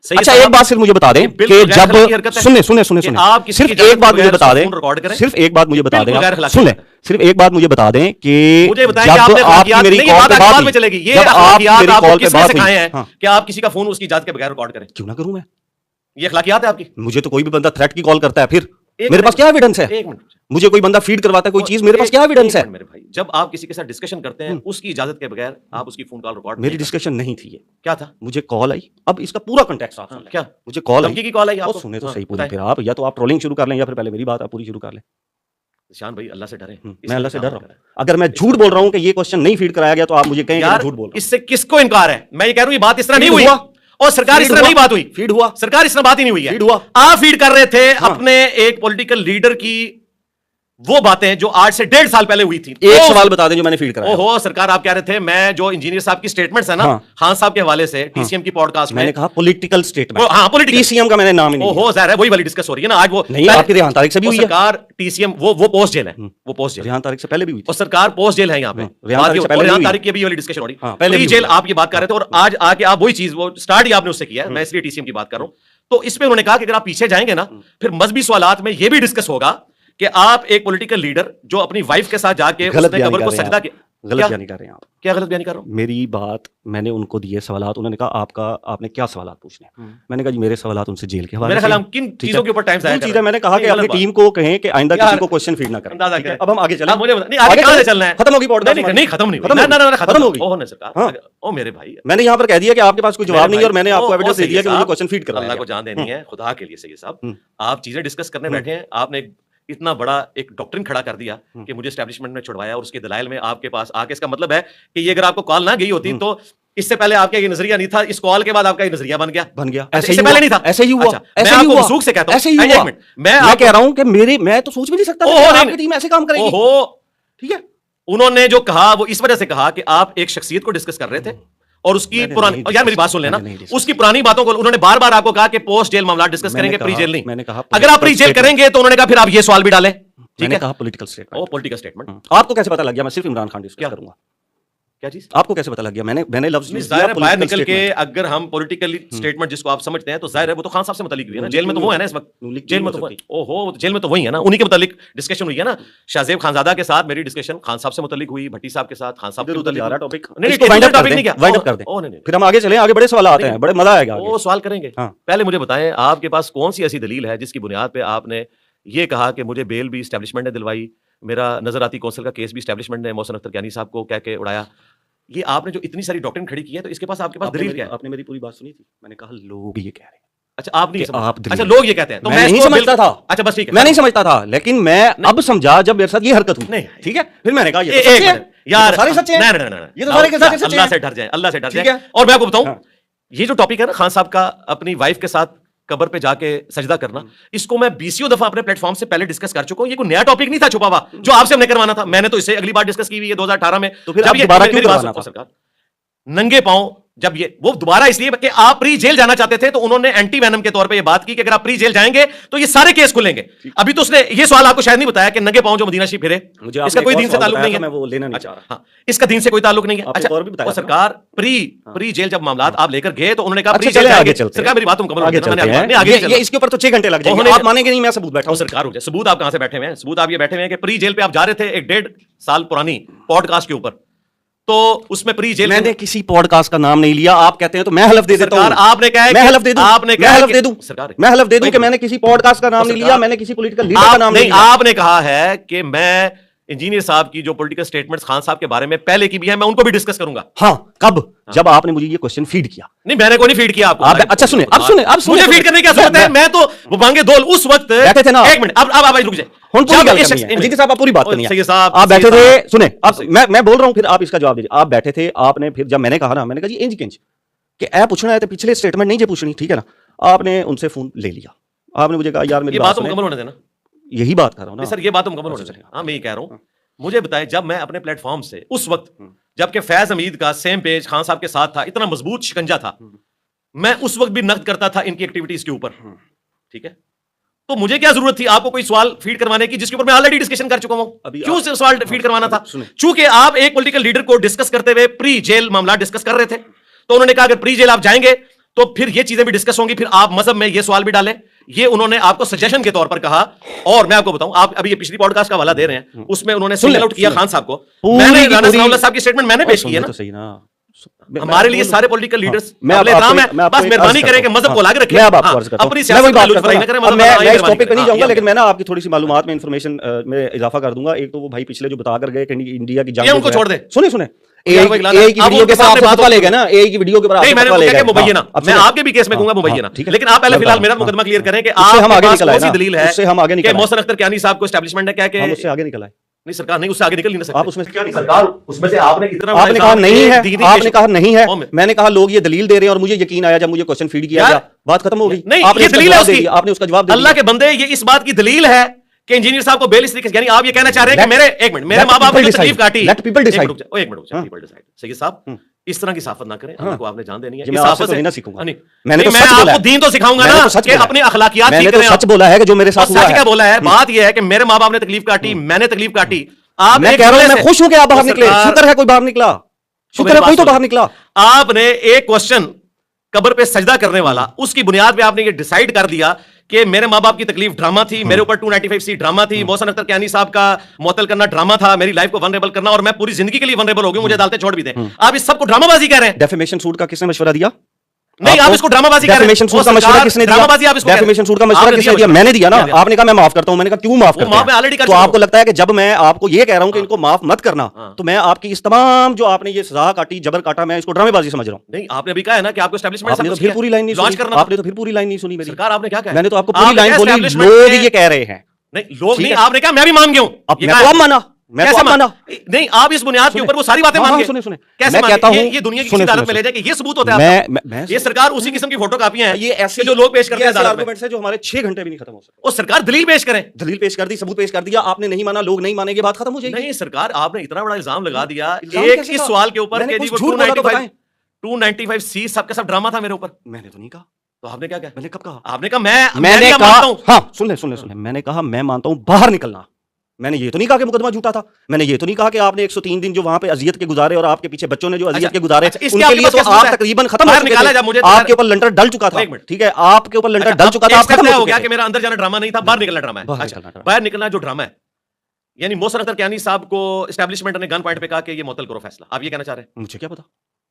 अच्छा एक बात सिर्फ मुझे बता दें कि जब सुने आप सिर्फ एक बात मुझे बता दें, सिर्फ एक बात मुझे बता दें, सुन ले, सिर्फ एक बात मुझे बता दें कि जब आपकी मेरी कॉल पे बात चलेगी, जब आप मेरी कॉल पे बात हुई कि आप किसी का फोन उसकी इजाजत के बगैर रिकॉर्ड करें, क्यों ना करूं मैं? ये अखलाकियात है आपकी? मुझे तो कोई भी बंदा थ्रेट की कॉल करता है, फिर मेरे पास क्या एविडेंस है? एक मिनट, मुझे कोई बंदा फीड करवाता है कोई चीज, मेरे पास क्या एविडेंस है? मेरे भाई, जब आप किसी के साथ डिस्कशन करते हैं उसकी इजाजत के बगैर आप उसकी फोन कॉल रिकॉर्ड, मेरी डिस्कशन नहीं थी ये। क्या था? मुझे कॉल आई, अब इसका पूरा कॉन्टेक्स्ट आप सुन लें। क्या? मुझे कॉल आई, धमकी की कॉल आई आपको? सुने तो सही पूरी, फिर आप या तो आप ट्रोलिंग शुरू कर लें या फिर पहले मेरी बात आप पूरी शुरू कर लें। शान भाई अल्लाह से डरे, मैं अल्लाह से डर रहा हूं। अगर मैं झूठ बोल रहा हूं कि ये क्वेश्चन नहीं फीड कराया गया तो आप मुझे कहें कि झूठ बोल रहा हूं। इससे किसको इनकार है? मैं ये कह रहा हूं ये बात इस तरह नहीं हुई और सरकार इस तरह नहीं बात हुई, फीड हुआ, सरकार इस तरह बात ही नहीं हुई है, फीड हुआ। आप फीड कर रहे थे अपने एक पॉलिटिकल लीडर की वो बातें जो आज से 1.5 साल पहले हुई थी। एक सवाल बता दें जो मैंने फीड कराया। ओहो सरकार, आप कह रहे थे मैं जो इंजीनियर साहब की स्टेटमेंट्स है ना खान साहब के हवाले से टीसीएम की पॉडकास्ट में, मैंने कहा पॉलिटिकल स्टेटमेंट, हां पॉलिटिकल, टीसीएम का मैंने नाम ही नहीं। ओहो ज़ाहिर है वही वाली डिस्कस हो रही है ना आज। वो नहीं, आपकी रेहान तारिक से भी हुई है सरकार, टीसीएम वो पोस्ट जेल है, वो पोस्ट जेल रेहान तारिक से पहले भी हुई थी और सरकार पोस्ट जेल है यहाँ पे, रेहान तारिक की भी वाली डिस्कशन हो रही है, पहले जेल आप ये बात कर रहे थे और आज आके आप वही चीज वो स्टार्ट ही आपने उससे किया है, मैं इसलिए टीसीएम की बात कर रहा हूं। तो इसमें उन्होंने कहा कि अगर आप पीछे जाएंगे ना फिर मजहबी सवालात में ये भी डिस्कस होगा कि आप एक पॉलिटिकल लीडर जो अपनी वाइफ के साथ जाके उसने कब्र को सजदा किया। गलत बयानी कर रहे हैं आप। क्या गलत बयानी कर रहा हूं? मेरी बात मैंने उनको दिए सवालात, उन्होंने कहा आपने क्या सवालात पूछने, मैंने कहा जी मेरे सवालात उनसे जेल के हवाले मेरे ख्याल किन चीजों के ऊपर टाइम जाया चीजें मैंने कहा कि अपनी टीम को कहें कि आइंदा किसी को क्वेश्चन फीड ना करें। अब हम आगे चलें, मुझे नहीं आगे कहां से चलना है? खत्म होगी पॉडकास्ट? नहीं खत्म नहीं, ना खत्म होगी। ओह नहीं सरकार, ओ मेरे भाई, मैंने यहाँ पर कह दिया कि आपके पास कोई जवाब नहीं है और मैंने आपको एविडेंस दे दिया कि मुझे क्वेश्चन फीड करना है। अल्लाह को जान देनी है, खुदा के लिए सही साहब आप चीजें डिस्कस करने बैठे हैं, आपने इतना बड़ा एक डॉक्ट्रिन खड़ा कर दिया कि मुझे एस्टैब्लिशमेंट ने छुड़वाया और उसके दलाइल में आपके पास आके, इसका मतलब है कि ये अगर आपको कॉल ना गई होती तो इससे पहले आपका ये नजरिया नहीं था, इस कॉल के बाद आपका ये नजरिया बन गया। ऐसे इससे पहले नहीं था, ऐसे ही हुआ। मैं आपको वसूख से कहता हूं, ऐसे ही हुआ। मैं कह रहा हूं कि मैं तो सोच भी नहीं सकता कि आपकी टीम ऐसे काम करेगी। ओहो ठीक है, उन्होंने जो कहा वो इस वजह से कहा कि आप एक शख्सियत को डिस्कस कर रहे थे और उसकी पुरानी, यार मेरी बात सुन लेना, उसकी पुरानी बातों को उन्होंने बार बार आपको कहा कि पोस्ट जेल मामला डिस्कस करेंगे, प्री जेल नहीं। मैंने कहा अगर आप प्री जेल करेंगे तो उन्होंने कहा फिर आप ये सवाल भी डालें। मैंने कहा पॉलिटिकल स्टेटमेंट। ओ पॉलिटिकल स्टेटमेंट आपको कैसे पता लग गया? मैं सिर्फ इमरान खान डिस्कस करूंगा। क्या चीज? आपको कैसे पता लग गया? मैंने लफ्ज बाहर निकल के अगर हम पॉलिटिकल स्टेटमेंट जिसको आप समझते हैं तो जाहिर है वो तो खान साहब से मुतालिक हुई है ना, जेल में तो वो है ना इस वक्त, जेल में तो ओहो जेल में तो वही है ना, उन्हीं के मुतालिक डिस्कशन हुई है ना। शाहजेब खानजादा के साथ मेरी डिस्कशन खान साहब से मुतालिक हुई, भट्टी साहब के साथ खान साहब के मुतालिक टॉपिक नहीं क्या वाइंड अप कर दें, फिर हम आगे चलें, आगे बड़े सवाल आते हैं, बड़े मजा आएगा। वो सवाल करेंगे, पहले मुझे बताएं आपके पास कौन सी ऐसी दलील है जिसकी बुनियाद पे आपने ये कहा कि मुझे बेल भी एस्टैब्लिशमेंट ने दिलवाई, मेरा नजराती कौंसिल का केस भी एस्टैब्लिशमेंट ने मोहसिन अख्तर कियानी साहब को कह के उड़ाया। ये आपने जो इतनी सारी डॉक्ट्रिन खड़ी की है तो इसके पास आपके पास दलील क्या है? आपने मेरी पूरी बात सुनी थी, मैंने कहा लोग ये कह रहे हैं। अच्छा आप नहीं समझते? अच्छा लोग ये कहते हैं तो मैं नहीं समझता था। अच्छा बस ठीक है, मैं नहीं समझता था, लेकिन मैं अब समझा जब मेरे साथ ये हरकत हुई। ठीक है, फिर मैंने कहा ये सच है यार, सारे सच्चे हैं। ये तो सारे के सारे सच्चे हैं। अल्लाह से डर जाए, अल्लाह से डर जाए। और मैं आपको बताऊं ये जो टॉपिक है ना खान साहब का अपनी वाइफ के साथ कब्र पे जाके सजदा करना, इसको मैं 20 दफा अपने प्लेटफॉर्म से पहले डिस्कस कर चुका हूं। ये कोई नया टॉपिक नहीं था छुपा हुआ जो आपसे हमने करवाना था, मैंने तो इससे अगली बार डिस्कस की हुई है 2018 में। तो फिर जब ये दोबारा क्यों करवाना था? सरकार नंगे पांव जब ये वो दोबारा इसलिए कि आप प्री जेल जाना चाहते थे तो उन्होंने एंटी वेनम के तौर पे ये बात की कि अगर आप प्री जेल जाएंगे तो ये सारे केस खुलेंगे। अभी तो उसने ये सवाल आपको शायद नहीं बताया कि नंगे पांव जो मदीना शरीफ फिरे, इसका कोई दीन से ताल्लुक नहीं है, मैं वो लेना नहीं चाह रहा। हाँ, इसका दीन से कोई ताल्लुक नहीं है। अच्छा और भी बताया सरकार प्री जेल जब मामला आप लेकर गए तो उन्होंने कहा प्री जेल आगे चलते, सरकार मेरी बात मुकम्मल आगे चलते हैं, इसके ऊपर तो 6 घंटे लग जाएंगे, आप मानेंगे नहीं, मैं सबूत बैठा हूं। सरकार हो जाए, सबूत आप कहां से बैठे हुए हैं? सबूत आप ये बैठे हुए हैं कि प्री जेल पे आप जा रहे थे एक 1.5 साल पुरानी पॉडकास्ट के ऊपर, तो उसमें प्री जेल मैंने किसी पॉडकास्ट का नाम नहीं लिया। आप कहते हैं तो मैं हलफ दे देता हूं। आपने कहा मैं हलफ दे दूं, आपने मैं हलफ दे दूं, मैं हलफ दे दूं कि मैंने किसी पॉडकास्ट का नाम नहीं लिया, मैंने किसी पॉलिटिकल लीडर का नाम नहीं लिया। आपने कहा है कि मैं इंजीनियर साहब की जो पॉलिटिकल स्टेटमेंट्स खान साहब के बारे में पहले की भी है मैं उनको भी डिस्कस करूंगा। हाँ कब? जब आपने मुझे ये क्वेश्चन फीड किया। नहीं मैंने कोई नहीं फीड किया आपको। अच्छा सुने, अब सुने, मुझे फीड करने की क्या जरूरत है? मैं तो वो मांगे दोल उस वक्त बैठे थे ना। एक मिनट, अब रुक जाए, इंजीनियर साहब आप पूरी बात करनी है। आप बैठे थे, सुने अब मैं बोल रहा हूं, फिर आप इसका जवाब दीजिए। आप बैठे थे, आपने फिर जब मैंने कहा ना, मैंने कहा जी इंज किंच कि ए पूछना है तो पिछले स्टेटमेंट नहीं जे पूछनी, ठीक है ना, आपने उनसे फोन ले लिया, आपने मुझे कहा यार मेरी बात मुकम्मल होने देना। यही बात कर रहा हूं ना सर, ये बात मुकम्मल होने देना। हाँ मैं ये कह रहा हूं, मुझे बताएं जब मैं अपने प्लेटफॉर्म से उस वक्त जबकि फैज हमीद का सेम पेज खान साहब के साथ था, इतना मजबूत शिकंजा था, मैं उस वक्त भी नकद करता था इनकी एक्टिविटीज के ऊपर, ठीक है, तो मुझे क्या जरूरत थी आपको कोई सवाल फीड करवाने की जिसके ऊपर मैं ऑलरेडी डिस्कशन कर चुका हूं? क्यों सवाल फीड करवाना था? चूंकि आप एक पॉलिटिकल लीडर को डिस्कस करते हुए प्री जेल मामला डिस्कस कर रहे थे, तो उन्होंने कहा अगर प्री जेल आप जाएंगे तो फिर ये चीजें भी डिस्कस होंगी, फिर आप मजहब में ये सवाल भी डालें। ये उन्होंने आपको सजेशन के तौर पर कहा। और मैं आपको बताऊं, आप अभी ये पिछली पॉडकास्ट का हवाला दे रहे हैं, उसमें उन्होंने सिंगल आउट किया खान साहब को। मैंने राणा सनाउल्लाह साहब की स्टेटमेंट मैंने पेश की है ना, सही ना। हमारे लिए सारे पॉलिटिकल लीडर्स नाम है, बस मेहरबानी करें कि मजहब को लाके रखें, अपनी सियासत में लुत्फराई न करें। मैं इस टॉपिक पे नहीं जाऊंगा, लेकिन मैं ना आपकी थोड़ी सी मालूमात में इंफॉर्मेशन में इजाफा कर दूंगा। एक तो वो भाई पिछले जो बता कर गए कि इंडिया की जंग, उनको छोड़ दे, सुने एआई की वीडियो के ऊपर पता लेगा ना, एआई की वीडियो के ऊपर नहीं, मैंने वो क्या मुबैयना, मैं आपके भी केस में कहूंगा मुबैना, लेकिन आप पहले फिलहाल मेरा मुकदमा क्लियर करें कि आप हम आगे निकल आए, दलील है उससे हम आगे निकल, मोहसिन अख्तर कियानी साहब को एस्टैब्लिशमेंट ने क्या कि उससे आगे निकल आए। नहीं सरकार नहीं, उससे आगे निकल नहीं सकते आप उसमें क्यों नहीं सरकार, उसमें से आपने इतना आपने कहा नहीं है, आपने कहा नहीं है, मैंने कहा लोग ये दलील दे रहे हैं और मुझे यकीन आया जब मुझे क्वेश्चन फीड किया गया, बात खत्म हो गई। नहीं, ये दलील है उसकी, आपने उसका जवाब दिया। अल्लाह के बंदे, ये इस बात की दलील है कि इंजीनियर साहब को बेल इस तरीके से, यानी आप ये कहना चाह रहे हैं कि मेरे एक मिनट, मेरे मां बाप ने तकलीफ काटी, लेट पीपल डिसाइड, एक मिनट पीपल डिसाइड। सही साहब, इस तरह की साफत ना करें, अल्लाह को आपने जान देनी है। इस साफत से नहीं सीखूंगा, मैंने तो सच बोला है, दीन तो सिखाऊंगा ना कि अपनी अखलाकियात ठीक करें। सच बोला है कि जो मेरे साथ हुआ है, क्या बोला है। बात ये है कि मेरे मां बाप ने तकलीफ काटी, मैंने तकलीफ काटी। आप मैं कह रहा हूं, मैं खुश हूं कि आप बाहर निकले, शुक्र है कोई बाहर निकला, शुक्र है कोई तो बाहर निकला। आपने एक क्वेश्चन कब्र पे सजदा करने वाला, उसकी बुनियाद पे आपने ये डिसाइड कर दिया कि मेरे माँ बाप की तकलीफ ड्रामा थी, मेरे ऊपर 295C ड्रामा थी, मोहसिन अख्तर कियानी साहब का मुअत्तल करना ड्रामा था, मेरी लाइफ को वनरेबल करना, और मैं पूरी जिंदगी के लिए वनरेबल हो गई, मुझे अदालतें छोड़ भी दें। आप इस सब को ड्रामाबाजी कह रहे हैं। डेफेमेशन सूट का किसने मशवरा दिया? नहीं, आप इसको ड्रामाबाजी कर रहे हैं। डेफेमेशन सूट का मशवरा किसने दिया? डेफेमेशन सूट का मशवरा किसने दिया? मैंने दिया ना। आपने कहा मैं माफ करता हूं, मैंने कहा क्यों माफ करते हैं? तो आपको लगता है कि जब मैं आपको ये कह रहा हूं कि इनको माफ मत करना, तो मैं आपकी इस तमाम जो आपने ये सजा काटी, जबर काटा, मैं इसको ड्रामेबाजी समझ रहा हूं। नहीं, आपने अभी कहा है ना कि आपको एस्टैब्लिशमेंट, आपने तो फिर पूरी लाइन नहीं सुनी, आपने तो फिर पूरी लाइन नहीं सुनी मेरी। सरकार आपने क्या कहा? मैंने तो आपको पूरी लाइन बोली, लोग ये कह रहे हैं। नहीं, लोग नहीं, आपने कहा मैं भी मान गया हूं। अब मैं तो माना, मैं कैसे माना? नहीं, आप इस बुनियाद के ऊपर वो सारी बातें मान गए। सुने कैसे मैं कहता हूं ये दुनिया की अदालत में ले जाके ये सबूत होता है आपका। ये सरकार उसी किस्म की फोटो कापियां हैं, ये ऐसे जो लोग पेश करते हैं अदालत में, से जो हमारे 6 घंटे भी नहीं खत्म हो सकते। वो सरकार दलील पेश करें, दलील पेश कर दी, सबूत पेश कर दिया, आपने नहीं माना, लोग नहीं मानेंगे, बात खत्म हो जाएगी। नहीं, सरकार आपने इतना बड़ा इल्जाम लगा दिया एक इस सवाल के ऊपर कि जी वो 295C सबका सब ड्रामा था मेरे ऊपर। मैंने तो नहीं कहा, तो आपने क्या कहा? मैंने कब कहा? आपने कहा मैंने कहा, हाँ सुन ले, मैंने कहा मैं मानता हूं बाहर निकलना। मैंने ये तो नहीं कहा कि मुकदमा झूठा था, मैंने ये तो नहीं कहा कि आपने 103 दिन जो वहां पे अजियत के गुजारे और आपके पीछे बच्चों ने जो अजियत के गुजारे, उनके लिए तो आप तकरीबन खत्म हो चुके थे, आपके ऊपर लंटर डल चुका था। ठीक है, आपके ऊपर लंटर डल चुका था, खत्म हो गया कि मेरा अंदर जाना ड्रामा नहीं था, बाहर निकलना ड्रामा है। बाहर निकलना जो ड्रामा है, यानी मोहसिन अख्तर कियानी साहब को एस्टैब्लिशमेंट ने गन पॉइंट पे कहा कि ये मुअत्तल करो फैसला। आप ये कहना चाह रहे हैं? मुझे क्या पता,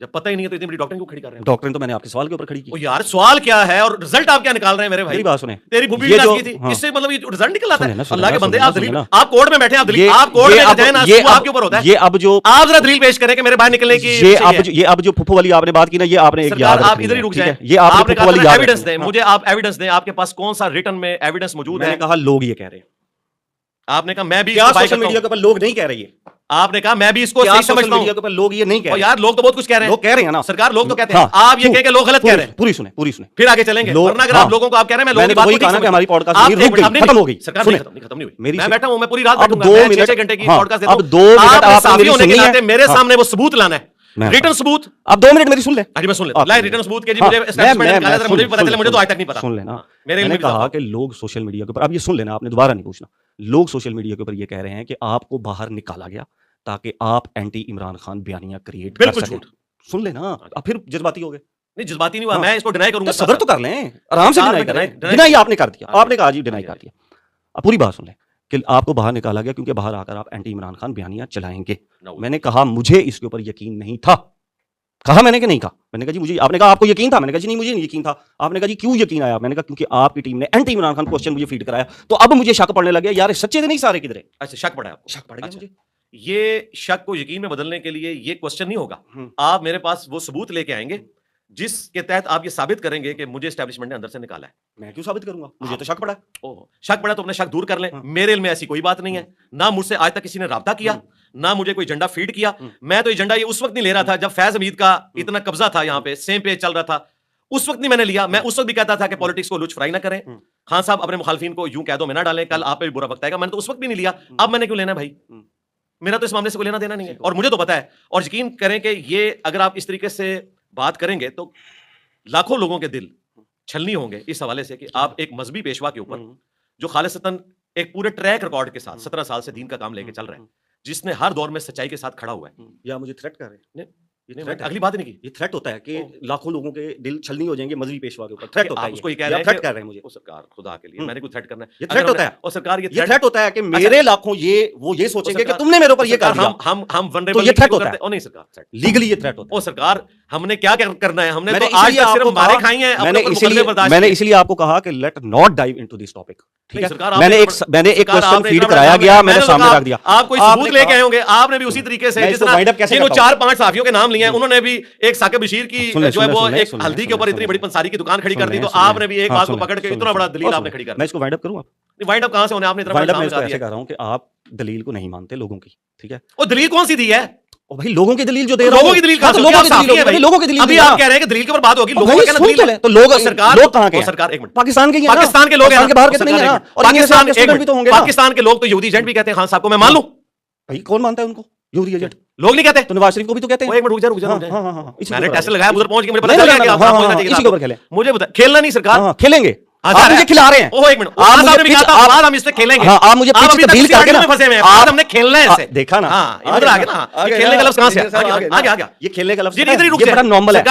जब पता ही नहीं है तो इतनी बड़ी डॉक्टरिन क्यों खड़ी कर रहे हैं? डॉक्टरिन तो मैंने आपके सवाल के ऊपर खड़ी की। ओ यार, सवाल क्या है और रिजल्ट आप क्या निकाल रहे हैं मेरे भाई? मेरी बात सुने, तेरी भूपी भी की थी, इससे मतलब ये रिजल्ट निकल आता है। अल्लाह के बंदे, आप दलील, आप कोर्ट में बैठे हैं, आप दलील, आप कोर्ट में जाए ना, ये आपके ऊपर होता है। ये अब जो आप जरा दलील पेश करें कि मेरे बाहर निकलने की, ये अब जो फुफ्फो वाली आपने बात की ना, ये आपने एक याद, आप इधर ही रुक जाए, ये आपने फुफ्फो वाली एविडेंस दें मुझे, आप एविडेंस दें, आपके पास कौन सा रिटन में एविडेंस मौजूद है? मैंने कहा लोग ये कह रहे हैं। आपने कहा मैं भी सोशल मीडिया के ऊपर लोग नहीं कह रही है, आपने कहा मैं भी इसको सही समझता हूं। मीडिया के ऊपर लोग ये नहीं कह रहे। यार लोग तो बहुत कुछ कह रहे हैं, लोग कह रहे हैं ना सरकार, लोग तो कहते हैं, आप ये कह के लोग गलत कह रहे हैं। पूरी सुने फिर आगे चलेंगे, वरना अगर आप लोगों को आप कह रहे हैं मैं लोगों की बात नहीं कहा ना कि हमारी पॉडकास्ट रुक गई, खत्म हो गई। सरकार खत्म नहीं हुई, मैं बैठा हूं, मैं पूरी रात बैठूंगा, 6 घंटे की पॉडकास्ट देता हूं। अब 2 मिनट आप साफी होने के नाते मेरे सामने वो सबूत लाना है, रिटर्न सबूत। अब 2 मिनट मेरी सुन ले। अरे मैं सुन लेता हूं, रिटर्न सबूत के जी मुझे एस्टैब्लिशमेंट निकाला था, मुझे भी पता चला, मुझे तो आज तक नहीं पता। सुन लेना, मैंने कहा कि लोग सोशल मीडिया के ऊपर, अब ये सुन लेना, आपने दोबारा नहीं पूछना, लोग सोशल मीडिया के ऊपर ये कह रहे हैं कि आपको बाहर निकाला गया ताकि आप एंटी इमरान खान बयानियां क्रिएट कर सकें। सुन लेना, अब फिर जज्बाती हो गए। नहीं जज्बाती नहीं हुआ, मैं इसको डिनाई करूंगा। सब्र तो कर लें, आराम से डिनाई करें। डिनाई आपने कर दिया, आपने कहा जी डिनाई कर दिया। अब पूरी बात सुन लें कि आपको बाहर निकाला गया क्योंकि बाहर आकर आप एंटी इमरान खान बयानियां चलाएंगे। मैंने कहा मुझे इसके ऊपर यकीन नहीं था। कहा मैंने कि नहीं कहा? मैंने कहा जी मुझे, आपने कहा आपको यकीन था, मैंने कहा जी नहीं मुझे नहीं यकीन था। आपने कहा जी क्यों यकीन आया? मैंने कहा क्योंकि आपकी टीम ने एंटी इमरान खान क्वेश्चन मुझे फीड कराया, तो अब मुझे शक पड़ने लग गया, यार सच्चे तो नहीं सारे किधर है। अच्छा, शक पड़ा आपको? शक पड़ गया मुझे। ये शक को यकीन में बदलने के लिए ये क्वेश्चन नहीं होगा, आप मेरे पास वो सबूत लेके आएंगे जिसके तहत आप ये साबित करेंगे कि मुझे एस्टैब्लिशमेंट ने अंदर से निकाला है। मैं क्यों साबित करूंगा? मुझे तो शक पड़ा। ओह, शक पड़ा तो अपने शक दूर कर लें। मेरे इल्म में ऐसी कोई बात नहीं है, ना मुझसे आज तक किसी ने राब्ता किया, ना मुझे कोई एजेंडा फीड किया। मैं तो एजेंडा ये उस वक्त नहीं ले रहा था जब फैज हमीद का इतना कब्जा था, यहाँ पे सेम पेज चल रहा था, उस वक्त नहीं मैंने लिया। मैं उस वक्त भी कहता था कि पॉलिटिक्स को लुच फ्राई ना करें, खान साहब अपने मुखालफिन को यूं कह दो में ना डालें, कल आप पे भी बुरा वक्त आएगा। मैंने तो उस वक्त भी नहीं लिया, अब मैंने क्यों लेना भाई? मेरा तो इस मामले से कोई लेना देना नहीं है, और मुझे तो पता है। और यकीन करें कि ये अगर आप इस तरीके से बात करेंगे तो लाखों लोगों के दिल छलनी होंगे इस हवाले से कि आप एक मजहबी पेशवा के ऊपर जो खालिसतन एक पूरे ट्रैक रिकॉर्ड के साथ 17 साल से दीन का काम लेके चल रहे हैं, जिसने हर दौर में सच्चाई के साथ खड़ा हुआ है, या मुझे थ्रेट कर रहे हैं। अगली बात नहीं की। ये थ्रेट होता है कि लाखों लोगों के दिल छलनी हो जाएंगे मजहबी पेशवा के ऊपर। थ्रेट होता है, उसको ये कह रहे हैं, थ्रेट कर रहे हैं मुझे। ओ सरकार, खुदा के लिए मैंने कोई थ्रेट करना है? ये थ्रेट होता है, और सरकार ये थ्रेट होता है कि मेरे लाखों वो ये सोचेंगे कि तुमने मेरे ऊपर ये कर दिया, हम वनरेबल, तो ये थ्रेट होता है। ओ नहीं सरकार, लीगली ये थ्रेट होता है। ओ सरकार, हमने क्या करना है? हमने तो मैंने आज इसीलिए तक सिर्फ आपको मारे कहा- खाई हैं, मैंने इसलिए आपको कहा कि let not dive into this topic, ठीक है? मैंने एक क्वेश्चन फीड कराया गया, मैंने सामने रख दिया। आप कोई सबूत लेके आए होंगे, आपने भी उसी तरीके से जिस तरह 4-5 साफियों के नाम लिए हैं, उन्होंने भी एक साकिब बशीर की जो है वो एक हल्दी के ऊपर इतनी बड़ी पंसारी की दुकान खड़ी कर दी, तो आपने भी एक बात को पकड़ के इतना बड़ा दलील आपने खड़ी कर दी। मैं इसको वाइंड अप करूं? वाइंड अप कहां से होने? आपने इतना वाइंड अप बड़ा मैं नाम ऐसे लगा कर रहा हूं कि आप दलील को नहीं मानते लोगों की, ठीक है? वो दलील कौन सी दी है? ओ भाई, लोगों की दलील जो दे रहा हूं, लोगों की दलील कहां से? लोगों की दलील है भाई, लोगों की दलील। अभी आप कह रहे हैं कि दलील के ऊपर बात होगी, लोगों का कहना दलील है, तो लोग सरकार, लोग कहां के हैं? सरकार एक मिनट, पाकिस्तान के ही हैं ना, पाकिस्तान के लोग हैं, पाकिस्तान के बाहर के तो नहीं है ना, और पाकिस्तान स्टूडेंट भी तो होंगे ना। पाकिस्तान के लोग तो यहूदी एजेंट भी कहते हैं खान साहब को, मैं मान लूं? भाई कौन मानता है उनको यहूदी एजेंट? लोग नहीं कहते? तो नवाज शरीफ को भी तो कहते हैं। एक मिनट रुक जा। मैंने टेस्ट लगाया, उधर पहुंच के मुझे पता चल गया कि आप पहुंचना चाहिए। इसी के ऊपर खेलें, मुझे बता, खेलना नहीं सरकार, खेलेंगे। आप मुझे खिला रहे हैं। ओह एक मिनट, आप मुझे भी कहा था हम इससे खेलेंगे। हाँ, आप मुझे पिच तब्दील करके ना फंसे हुए हैं, आज हमने खेलना है इससे। देखा ना, इधर आ गया ना, खेलने का लफ्ज कहां से आ गया? ये खेलने का लफ्ज ये बड़ा नॉर्मल है।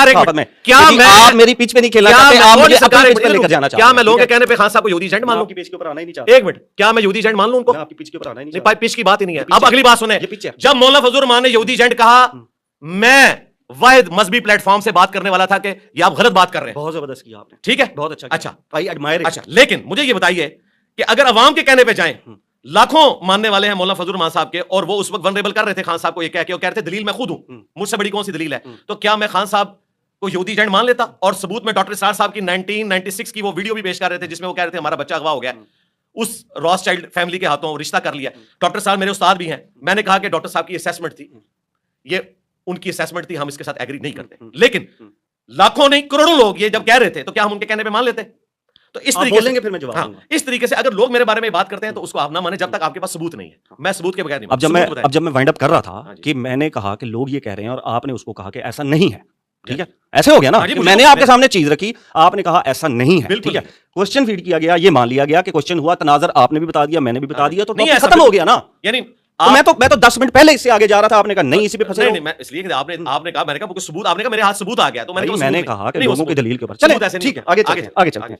क्या मैं आप मेरी पिच पे नहीं खेलना चाहते, आप मुझे अपनी पिच पे लेकर जाना चाहते हैं? क्या मैं लोगों के कहने पे खान साहब को यहूदी एजेंट मान लूं? आपकी पिच के ऊपर आना ही नहीं चाहता। एक मिनट, क्या मैं यहूदी एजेंट मान लूं उनको? आपकी पिच के ऊपर आना ही नहीं नहीं, चाहता। पिच की बात ही नहीं है। अब अगली बात सुने, ये पिच है। जब मौलाना फजलुर रहमान ने यहूदी एजेंट कहा, मैं वाहिद मजहबी प्लेटफॉर्म से बात करने वाला था कि ये आप गलत बात कर रहे हैं। बहुत जबरदस्त किया आपने, ठीक है, बहुत अच्छा। अच्छा, आई एडमायर इट। अच्छा, लेकिन मुझे ये बताइए कि अगर अवाम के कहने पे जाएं, लाखों मानने वाले हैं मौलाना फजलुर रहमान साहब के, और वो उस वक्त वनरेबल कर रहे थे खान साहब को, ये कह के वो कह रहे थे दलील मैं खुद हूं, मुझसे बड़ी कौन सी दलील है? तो क्या मैं खान साहब को यहूदी एजेंट मान लेता? और सबूत में डॉक्टर इसरार साहब की 1996 की वो वीडियो भी पेश कर रहे थे जिसमें वो कह रहे थे हमारा बच्चा अगवा हो गया, उस रॉथस्चाइल्ड फैमिली के हाथों रिश्ता कर लिया। डॉक्टर साहब मेरे उस्ताद भी हैं, मैंने कहा कि डॉक्टर साहब की असेसमेंट थी, ये उनकी असेसमेंट थी, हम इसके साथ एग्री नहीं करते। लेकिन लाखों नहीं करोड़ों लोग ये जब कह रहे थे, तो क्या हम उनके कहने पे मान लेते? तो इस तरीके से फिर मैं जवाब दूंगा। इस तरीके से अगर लोग मेरे बारे में बात करते हैं तो उसको आप ना माने जब तक आपके पास सबूत नहीं है। मैं सबूत के बगैर नहीं। अब जब मैं वाइंड अप कर रहा था कि मैंने कहा कि लोग ये कह रहे हैं और आपने उसको कहा कि ऐसा नहीं है, ठीक है? ऐसे हो गया ना, मैंने आपके सामने चीज रखी, आपने कहा ऐसा नहीं है, ठीक है? क्वेश्चन फीड किया गया, ये मान लिया गया कि क्वेश्चन हुआ, तनाजर आपने भी बता दिया, मैंने भी बता दिया, तो खत्म हो गया ना। यानी मैं तो 10 मिनट पहले इससे आगे जा रहा था, आपने कहा नहीं इसी पे फंसे। नहीं, मैं इसलिए कि आपने कहा, मैंने कहा सबूत, आपने कहा मेरे हाथ सबूत आ गया, तो मैंने कहा कि लोगों की दलील के ऊपर चले, ठीक है, आगे चलते हैं।